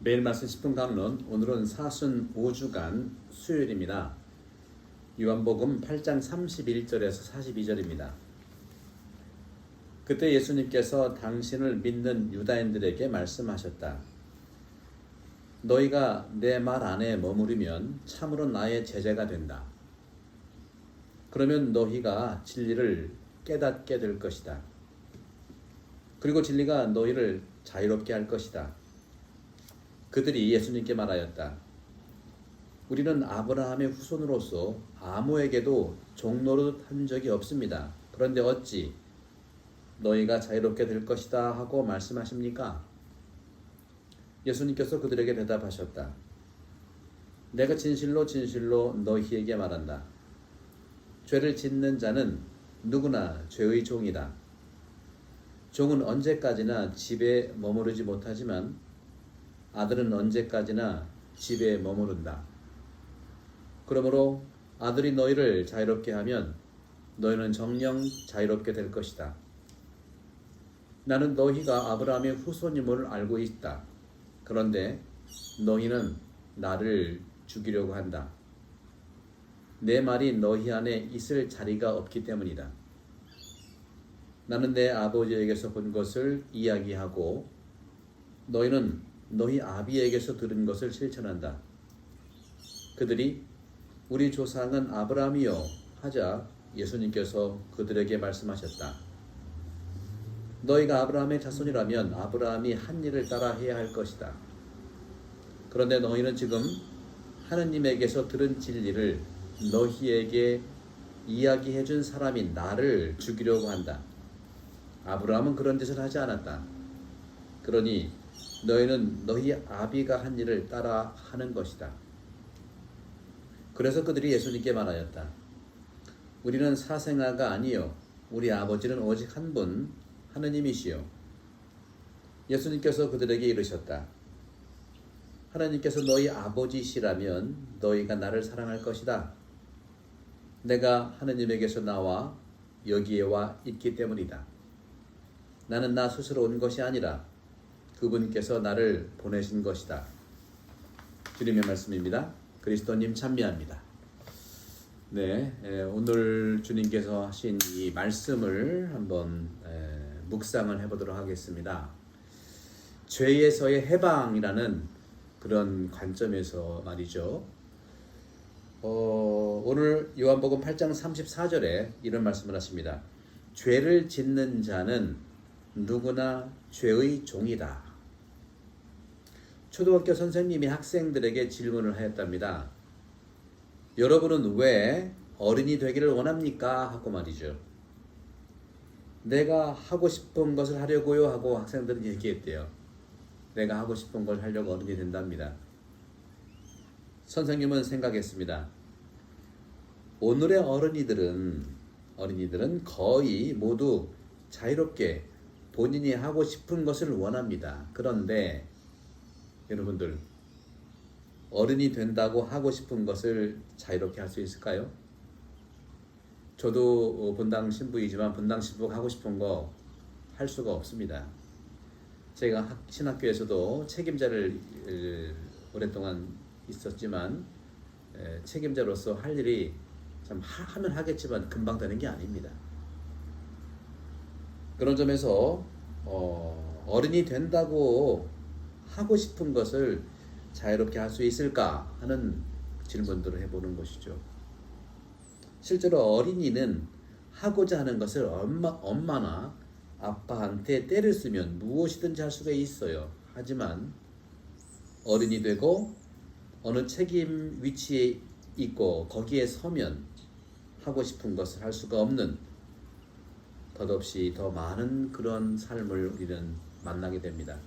매일 말씀 10분 강론, 오늘은 사순 5주간 수요일입니다. 요한복음 8장 31절에서 42절입니다. 그때 예수님께서 당신을 믿는 유다인들에게 말씀하셨다. 너희가 내 말 안에 머무르면 참으로 나의 제자가 된다. 그러면 너희가 진리를 깨닫게 될 것이다. 그리고 진리가 너희를 자유롭게 할 것이다. 그들이 예수님께 말하였다. 우리는 아브라함의 후손으로서 아무에게도 종노릇 한 적이 없습니다. 그런데 어찌 너희가 자유롭게 될 것이다 하고 말씀하십니까? 예수님께서 그들에게 대답하셨다. 내가 진실로 진실로 너희에게 말한다. 죄를 짓는 자는 누구나 죄의 종이다. 종은 언제까지나 집에 머무르지 못하지만 아들은 언제까지나 집에 머무른다. 그러므로 아들이 너희를 자유롭게 하면 너희는 정녕 자유롭게 될 것이다. 나는 너희가 아브라함의 후손임을 알고 있다. 그런데 너희는 나를 죽이려고 한다. 내 말이 너희 안에 있을 자리가 없기 때문이다. 나는 내 아버지에게서 본 것을 이야기하고 너희는 너희 아비에게서 들은 것을 실천한다. 그들이 우리 조상은 아브라함이요 하자 예수님께서 그들에게 말씀하셨다. 너희가 아브라함의 자손이라면 아브라함이 한 일을 따라 해야 할 것이다. 그런데 너희는 지금 하느님에게서 들은 진리를 너희에게 이야기해 준 사람인 나를 죽이려고 한다. 아브라함은 그런 짓을 하지 않았다. 그러니 너희는 너희 아비가 한 일을 따라 하는 것이다. 그래서 그들이 예수님께 말하였다. 우리는 사생아가 아니요 우리 아버지는 오직 한 분 하느님이시요. 예수님께서 그들에게 이르셨다. 하나님께서 너희 아버지시라면 너희가 나를 사랑할 것이다. 내가 하느님에게서 나와 여기에 와 있기 때문이다. 나는 나 스스로 온 것이 아니라 그분께서 나를 보내신 것이다. 주님의 말씀입니다. 그리스도님 찬미합니다. 네, 오늘 주님께서 하신 이 말씀을 한번 묵상을 해보도록 하겠습니다. 죄에서의 해방이라는 그런 관점에서 말이죠. 오늘 요한복음 8장 34절에 이런 말씀을 하십니다. 죄를 짓는 자는 누구나 죄의 종이다. 초등학교 선생님이 학생들에게 질문을 하였답니다. 여러분은 왜 어른이 되기를 원합니까? 하고 말이죠. 내가 하고 싶은 것을 하려고요 하고 학생들은 얘기했대요. 내가 하고 싶은 걸 하려고 어른이 된답니다. 선생님은 생각했습니다. 오늘의 어린이들은 거의 모두 자유롭게 본인이 하고 싶은 것을 원합니다. 그런데 여러분들 어른이 된다고 하고 싶은 것을 자유롭게 할 수 있을까요? 저도 본당 신부이지만 본당 신부가 하고 싶은 거 할 수가 없습니다. 제가 신학교에서도 책임자를 오랫동안 있었지만 책임자로서 할 일이 참 하면 하겠지만 금방 되는 게 아닙니다. 그런 점에서 어른이 된다고 하고 싶은 것을 자유롭게 할 수 있을까 하는 질문들을 해보는 것이죠. 실제로 어린이는 하고자 하는 것을 엄마나 아빠한테 때를 쓰면 무엇이든지 할 수가 있어요. 하지만 어른이 되고 어느 책임 위치에 있고 거기에 서면 하고 싶은 것을 할 수가 없는 덧없이 더 많은 그런 삶을 우리는 만나게 됩니다.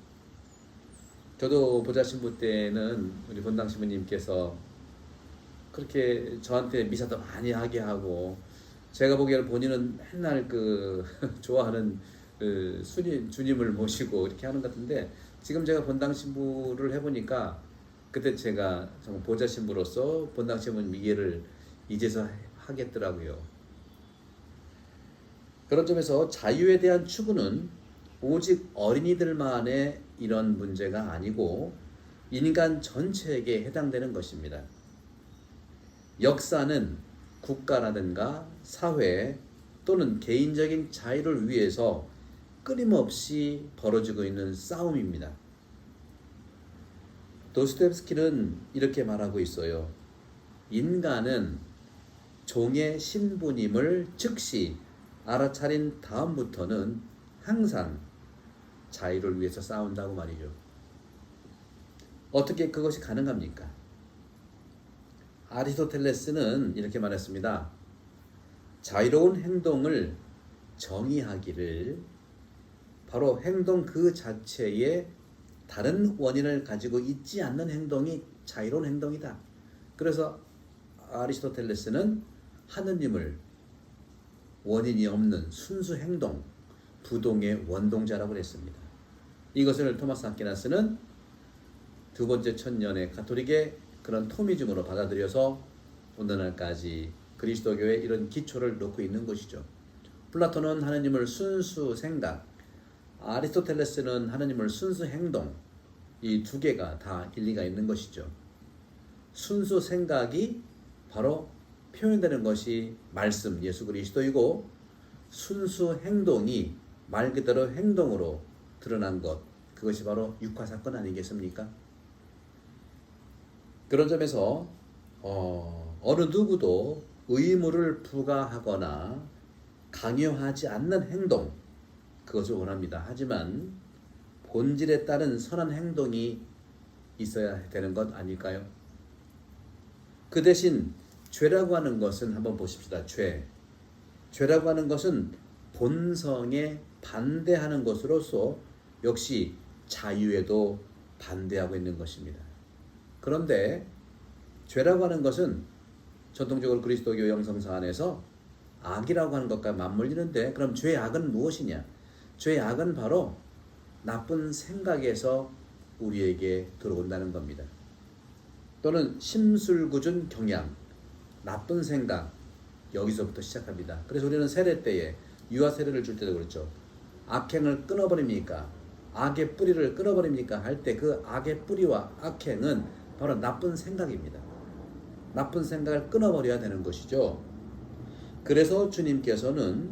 저도 보좌신부 때는 우리 본당 신부님께서 그렇게 저한테 미사도 많이 하게 하고 제가 보기에는 본인은 맨날 좋아하는 주님을 모시고 이렇게 하는 것 같은데 지금 제가 본당 신부를 해보니까 그때 제가 정말 보좌 신부로서 본당 신부님 이해를 이제서 하겠더라고요. 그런 점에서 자유에 대한 추구는 오직 어린이들만의 이런 문제가 아니고 인간 전체에게 해당되는 것입니다. 역사는 국가라든가 사회 또는 개인적인 자유를 위해서 끊임없이 벌어지고 있는 싸움입니다. 도스토옙스키는 이렇게 말하고 있어요. 인간은 종의 신분임을 즉시 알아차린 다음부터는 항상 자유를 위해서 싸운다고 말이죠. 어떻게 그것이 가능합니까? 아리스토텔레스는 이렇게 말했습니다. 자유로운 행동을 정의하기를 바로 행동 그 자체에 다른 원인을 가지고 있지 않는 행동이 자유로운 행동이다. 그래서 아리스토텔레스는 하느님을 원인이 없는 순수 행동, 부동의 원동자라고 했습니다. 이것을 토마스 아퀴나스는 두 번째 천년의 가톨릭의 그런 토미즘으로 받아들여서 오늘날까지 그리스도교의 이런 기초를 놓고 있는 것이죠. 플라톤은 하느님을 순수 생각, 아리스토텔레스는 하느님을 순수 행동, 이 두 개가 다 일리가 있는 것이죠. 순수 생각이 바로 표현되는 것이 말씀 예수 그리스도이고, 순수 행동이 말 그대로 행동으로 드러난 것, 그것이 바로 육화사건 아니겠습니까? 그런 점에서 어느 누구도 의무를 부과하거나 강요하지 않는 행동, 그것을 원합니다. 하지만 본질에 따른 선한 행동이 있어야 되는 것 아닐까요? 그 대신 죄라고 하는 것은 한번 보십시다. 죄라고 하는 것은 본성에 반대하는 것으로서 역시 자유에도 반대하고 있는 것입니다. 그런데 죄라고 하는 것은 전통적으로 그리스도교 영성사 안에서 악이라고 하는 것과 맞물리는데, 그럼 죄악은 무엇이냐? 죄악은 바로 나쁜 생각에서 우리에게 들어온다는 겁니다. 또는 심술궂은 경향, 나쁜 생각, 여기서부터 시작합니다. 그래서 우리는 세례 때에 유아 세례를 줄 때도 그렇죠. 악행을 끊어버립니까? 악의 뿌리를 끊어버립니까? 할 때 그 악의 뿌리와 악행은 바로 나쁜 생각입니다. 나쁜 생각을 끊어버려야 되는 것이죠. 그래서 주님께서는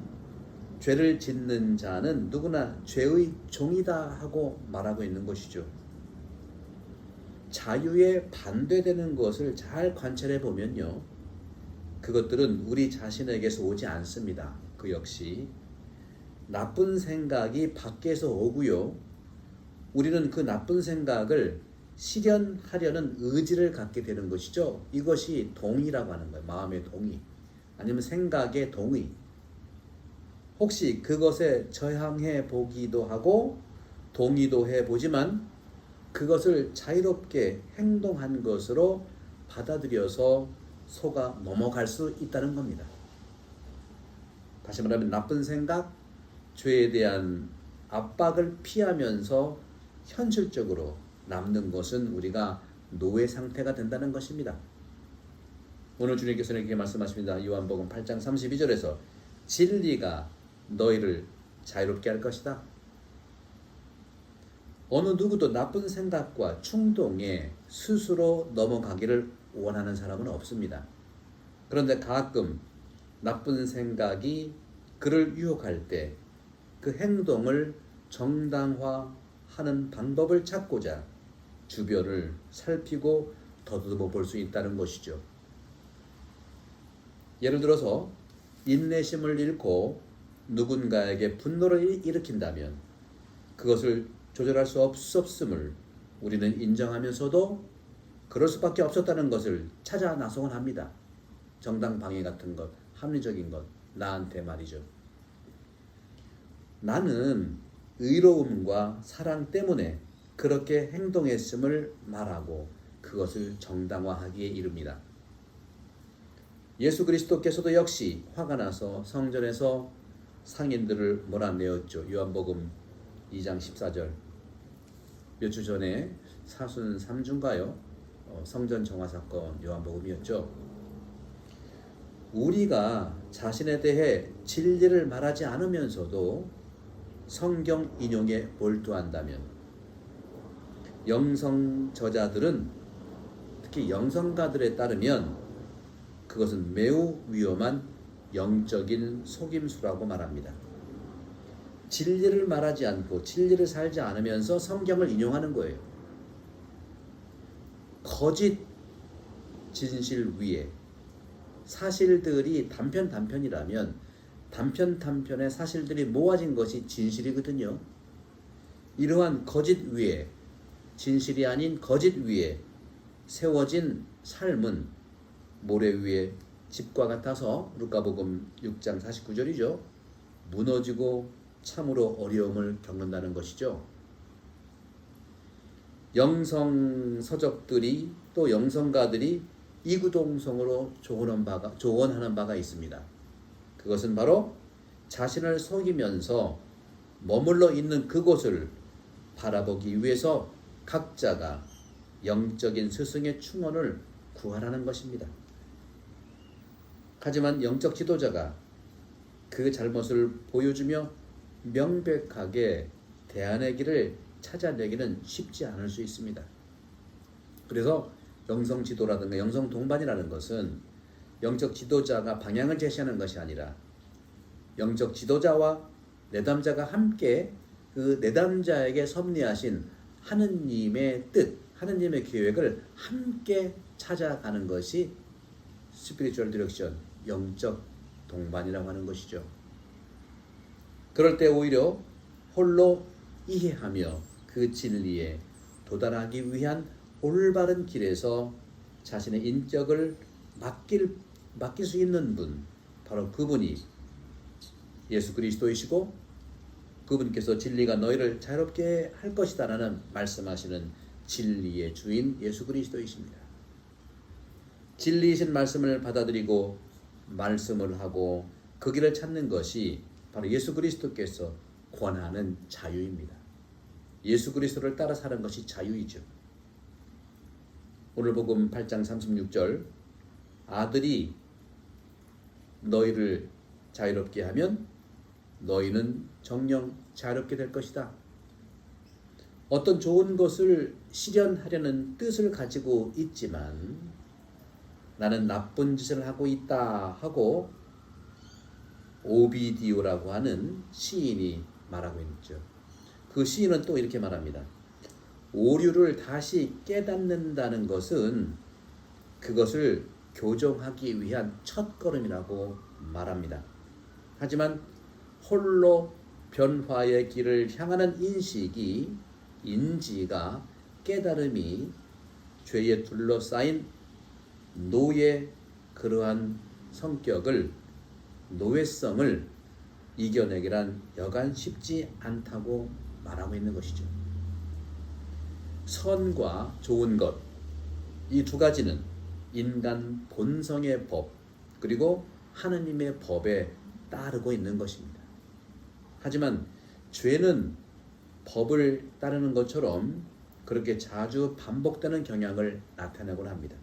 죄를 짓는 자는 누구나 죄의 종이다 하고 말하고 있는 것이죠. 자유에 반대되는 것을 잘 관찰해 보면요, 그것들은 우리 자신에게서 오지 않습니다. 그 역시 나쁜 생각이 밖에서 오고요, 우리는 그 나쁜 생각을 실현하려는 의지를 갖게 되는 것이죠. 이것이 동의라고 하는 거예요. 마음의 동의, 아니면 생각의 동의. 혹시 그것에 저항해 보기도 하고 동의도 해보지만 그것을 자유롭게 행동한 것으로 받아들여서 속아 넘어갈 수 있다는 겁니다. 다시 말하면 나쁜 생각, 죄에 대한 압박을 피하면서 현실적으로 남는 것은 우리가 노예 상태가 된다는 것입니다. 오늘 주님께서는 이렇게 말씀하십니다. 요한복음 8장 32절에서 진리가 너희를 자유롭게 할 것이다. 어느 누구도 나쁜 생각과 충동에 스스로 넘어가기를 원하는 사람은 없습니다. 그런데 가끔 나쁜 생각이 그를 유혹할 때 그 행동을 정당화하는 방법을 찾고자 주변을 살피고 더듬어 볼 수 있다는 것이죠. 예를 들어서 인내심을 잃고 누군가에게 분노를 일으킨다면 그것을 조절할 수 없음을 우리는 인정하면서도 그럴 수밖에 없었다는 것을 찾아 나서곤 합니다. 정당 방해 같은 것, 합리적인 것, 나한테 말이죠. 나는 의로움과 사랑 때문에 그렇게 행동했음을 말하고 그것을 정당화하기에 이릅니다. 예수 그리스도께서도 역시 화가 나서 성전에서 상인들을 몰아내었죠. 요한복음 2장 14절. 몇 주 전에 사순 3주인가요? 성전 정화 사건 요한복음이었죠. 우리가 자신에 대해 진리를 말하지 않으면서도 성경 인용에 몰두한다면 영성 저자들은, 특히 영성가들에 따르면 그것은 매우 위험한 영적인 속임수라고 말합니다. 진리를 말하지 않고 진리를 살지 않으면서 성경을 인용하는 거예요. 거짓 진실 위에 사실들이 단편단편이라면 단편단편의 사실들이 모아진 것이 진실이거든요. 이러한 거짓 위에, 진실이 아닌 거짓 위에 세워진 삶은 모래 위에 집과 같아서 루카복음 6장 49절이죠. 무너지고 참으로 어려움을 겪는다는 것이죠. 영성 서적들이 또 영성가들이 이구동성으로 조언하는 바가 있습니다. 그것은 바로 자신을 속이면서 머물러 있는 그곳을 바라보기 위해서 각자가 영적인 스승의 충원을 구하라는 것입니다. 하지만 영적 지도자가 그 잘못을 보여주며 명백하게 대안의 길을 찾아내기는 쉽지 않을 수 있습니다. 그래서 영성 지도라든가 영성 동반이라는 것은 영적 지도자가 방향을 제시하는 것이 아니라 영적 지도자와 내담자가 함께 그 내담자에게 섭리하신 하느님의 뜻, 하느님의 계획을 함께 찾아가는 것이 스피리추얼 디렉션, 영적 동반이라고 하는 것이죠. 그럴 때 오히려 홀로 이해하며 그 진리에 도달하기 위한 올바른 길에서 자신의 인격을 맡길 수 있는 분, 바로 그분이 예수 그리스도이시고 그분께서 진리가 너희를 자유롭게 할 것이다 라는 말씀하시는 진리의 주인 예수 그리스도이십니다. 진리이신 말씀을 받아들이고 말씀을 하고 그 길을 찾는 것이 바로 예수 그리스도께서 권하는 자유입니다. 예수 그리스도를 따라 사는 것이 자유이죠. 오늘 복음 8장 36절, 아들이 너희를 자유롭게 하면 너희는 정녕 자유롭게 될 것이다. 어떤 좋은 것을 실현하려는 뜻을 가지고 있지만 나는 나쁜 짓을 하고 있다 하고 오비디오라고 하는 시인이 말하고 있죠. 그 시인은 또 이렇게 말합니다. 오류를 다시 깨닫는다는 것은 그것을 교정하기 위한 첫걸음이라고 말합니다. 하지만 홀로 변화의 길을 향하는 인지가 깨달음이 죄에 둘러싸인 노예, 그러한 성격을, 노예성을 이겨내기란 여간 쉽지 않다고 말하고 있는 것이죠. 선과 좋은 것, 이 두 가지는 인간 본성의 법, 그리고 하느님의 법에 따르고 있는 것입니다. 하지만 죄는 법을 따르는 것처럼 그렇게 자주 반복되는 경향을 나타내곤 합니다.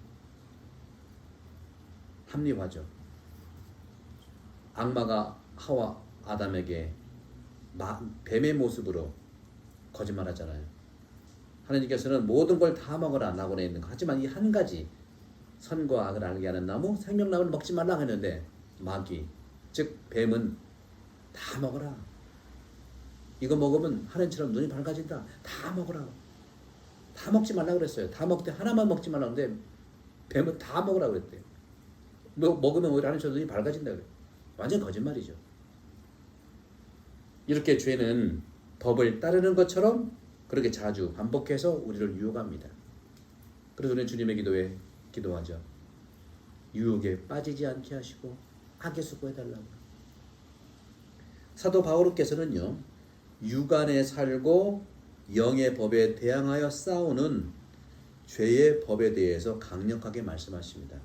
합리화죠. 악마가 하와 아담에게 뱀의 모습으로 거짓말하잖아요. 하나님께서는 모든 걸 다 먹으라 낙원에 있는 거. 하지만 이 한 가지 선과 악을 알게 하는 나무 생명나무를 먹지 말라 했는데 마귀 즉 뱀은 다 먹어라. 이거 먹으면 하나님처럼 눈이 밝아진다. 다 먹어라. 다 먹지 말라 그랬어요. 다 먹되 하나만 먹지 말라 했는데 뱀은 다 먹으라 그랬대요. 먹으면 오히려 하나님처럼 눈이 밝아진다 그래요. 완전 거짓말이죠. 이렇게 죄는 법을 따르는 것처럼 그렇게 자주 반복해서 우리를 유혹합니다. 그래서 우리는 주님의 기도에 기도하죠. 유혹에 빠지지 않게 하시고 악에서 구해달라고. 사도 바오로께서는요, 육안에 살고 영의 법에 대항하여 싸우는 죄의 법에 대해서 강력하게 말씀하십니다.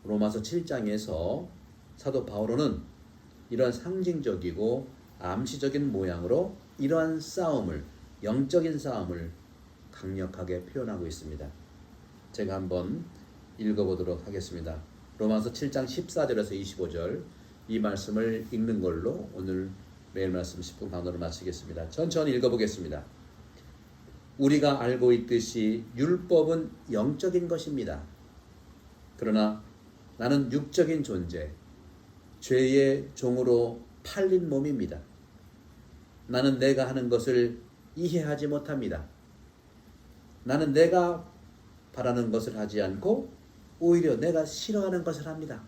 로마서 7장에서 사도 바오로는 이러한 상징적이고 암시적인 모양으로 이러한 싸움을, 영적인 싸움을 강력하게 표현하고 있습니다. 제가 한번 읽어보도록 하겠습니다. 로마서 7장 14절에서 25절 이 말씀을 읽는 걸로 오늘 매일 말씀 10분 강도를 마치겠습니다. 천천히 읽어보겠습니다. 우리가 알고 있듯이 율법은 영적인 것입니다. 그러나 나는 육적인 존재, 죄의 종으로 팔린 몸입니다. 나는 내가 하는 것을 이해하지 못합니다. 나는 내가 바라는 것을 하지 않고 오히려 내가 싫어하는 것을 합니다.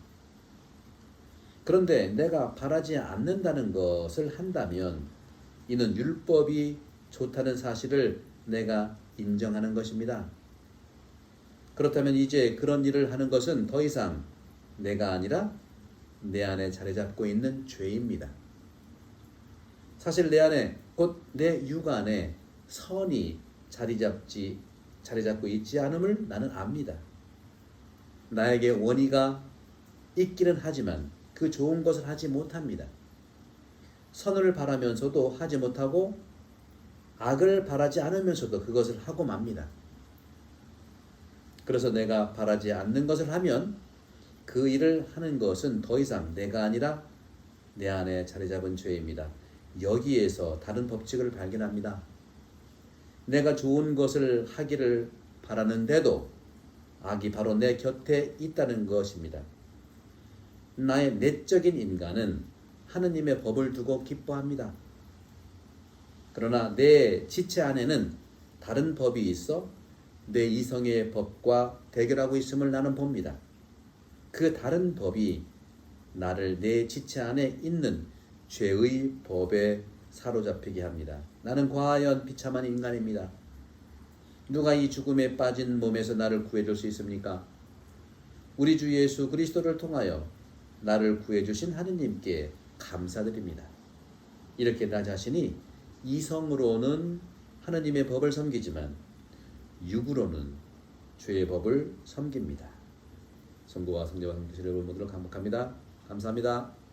그런데 내가 바라지 않는다는 것을 한다면 이는 율법이 좋다는 사실을 내가 인정하는 것입니다. 그렇다면 이제 그런 일을 하는 것은 더 이상 내가 아니라 내 안에 자리 잡고 있는 죄입니다. 사실 내 안에 곧 내 육안에 선이 자리 잡고 있지 않음을 나는 압니다. 나에게 원의가 있기는 하지만 그 좋은 것을 하지 못합니다. 선을 바라면서도 하지 못하고 악을 바라지 않으면서도 그것을 하고 맙니다. 그래서 내가 바라지 않는 것을 하면 그 일을 하는 것은 더 이상 내가 아니라 내 안에 자리 잡은 죄입니다. 여기에서 다른 법칙을 발견합니다. 내가 좋은 것을 하기를 바라는데도 악이 바로 내 곁에 있다는 것입니다. 나의 내적인 인간은 하느님의 법을 두고 기뻐합니다. 그러나 내 지체 안에는 다른 법이 있어 내 이성의 법과 대결하고 있음을 나는 봅니다. 그 다른 법이 나를 내 지체 안에 있는 죄의 법에 사로잡히게 합니다. 나는 과연 비참한 인간입니다. 누가 이 죽음에 빠진 몸에서 나를 구해줄 수 있습니까? 우리 주 예수 그리스도를 통하여 나를 구해주신 하느님께 감사드립니다. 이렇게 나 자신이 이성으로는 하느님의 법을 섬기지만 육으로는 죄의 법을 섬깁니다. 성도와 성자와 성도실 여러분 모두를 감사합니다. 감사합니다.